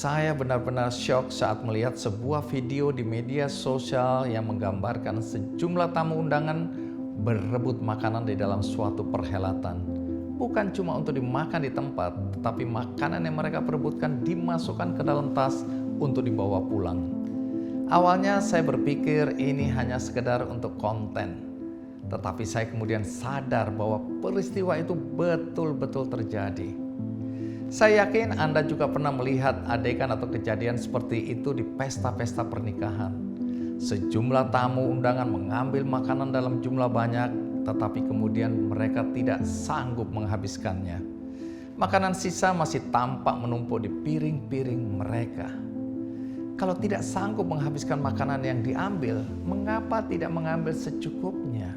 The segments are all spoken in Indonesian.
Saya benar-benar syok saat melihat sebuah video di media sosial yang menggambarkan sejumlah tamu undangan berebut makanan di dalam suatu perhelatan. Bukan cuma untuk dimakan di tempat, tetapi makanan yang mereka perebutkan dimasukkan ke dalam tas untuk dibawa pulang. Awalnya saya berpikir ini hanya sekedar untuk konten. Tetapi saya kemudian sadar bahwa peristiwa itu betul-betul terjadi. Saya yakin Anda juga pernah melihat adegan atau kejadian seperti itu di pesta-pesta pernikahan. Sejumlah tamu undangan mengambil makanan dalam jumlah banyak, tetapi kemudian mereka tidak sanggup menghabiskannya. Makanan sisa masih tampak menumpuk di piring-piring mereka. Kalau tidak sanggup menghabiskan makanan yang diambil, mengapa tidak mengambil secukupnya?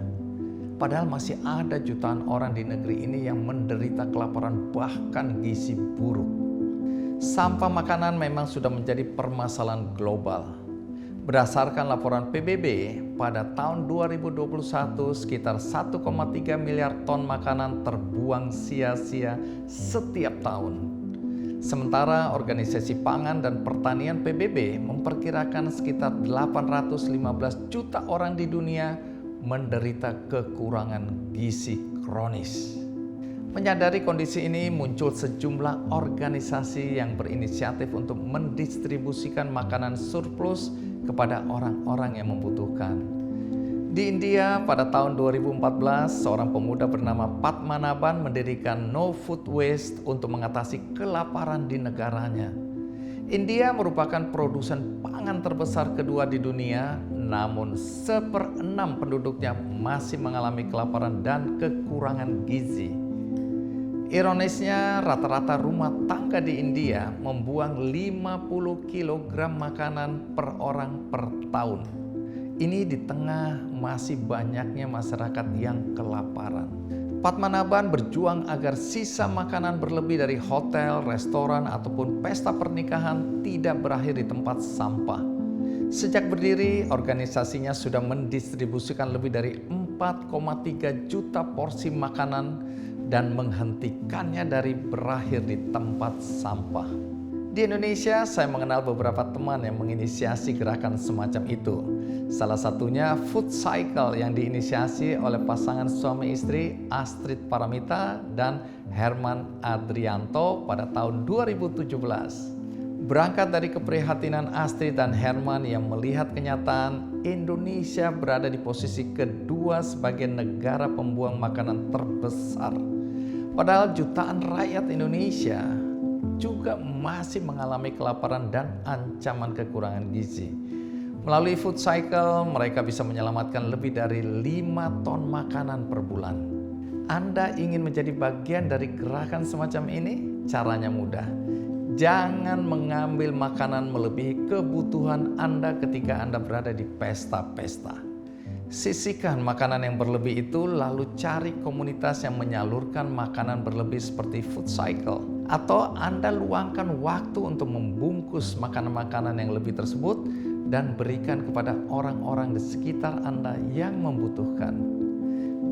Padahal masih ada jutaan orang di negeri ini yang menderita kelaparan bahkan gizi buruk. Sampah makanan memang sudah menjadi permasalahan global. Berdasarkan laporan PBB, pada tahun 2021 sekitar 1,3 miliar ton makanan terbuang sia-sia setiap tahun. Sementara Organisasi Pangan dan Pertanian PBB memperkirakan sekitar 815 juta orang di dunia menderita kekurangan gizi kronis. Menyadari kondisi ini, muncul sejumlah organisasi yang berinisiatif untuk mendistribusikan makanan surplus kepada orang-orang yang membutuhkan. Di India pada tahun 2014, seorang pemuda bernama Padmanabhan mendirikan No Food Waste untuk mengatasi kelaparan di negaranya. India merupakan produsen pangan terbesar kedua di dunia, namun 1/6 penduduknya masih mengalami kelaparan dan kekurangan gizi. Ironisnya, rata-rata rumah tangga di India membuang 50 kg makanan per orang per tahun. Ini di tengah masih banyaknya masyarakat yang kelaparan. Padmanabhan berjuang agar sisa makanan berlebih dari hotel, restoran, ataupun pesta pernikahan tidak berakhir di tempat sampah. Sejak berdiri, organisasinya sudah mendistribusikan lebih dari 4,3 juta porsi makanan dan menghentikannya dari berakhir di tempat sampah. Di Indonesia, saya mengenal beberapa teman yang menginisiasi gerakan semacam itu. Salah satunya Food Cycle yang diinisiasi oleh pasangan suami istri Astrid Paramita dan Herman Adrianto pada tahun 2017. Berangkat dari keprihatinan Astrid dan Herman yang melihat kenyataan Indonesia berada di posisi kedua sebagai negara pembuang makanan terbesar. Padahal jutaan rakyat Indonesia juga masih mengalami kelaparan dan ancaman kekurangan gizi. Melalui Food Cycle, mereka bisa menyelamatkan lebih dari 5 ton makanan per bulan. Anda ingin menjadi bagian dari gerakan semacam ini? Caranya mudah. Jangan mengambil makanan melebihi kebutuhan Anda ketika Anda berada di pesta-pesta. Sisihkan makanan yang berlebih itu, lalu cari komunitas yang menyalurkan makanan berlebih seperti Food Cycle. Atau Anda luangkan waktu untuk membungkus makanan-makanan yang lebih tersebut dan berikan kepada orang-orang di sekitar Anda yang membutuhkan.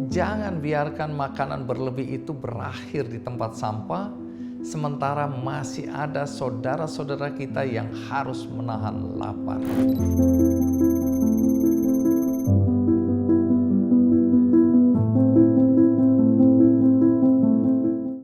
Jangan biarkan makanan berlebih itu berakhir di tempat sampah, sementara masih ada saudara-saudara kita yang harus menahan lapar.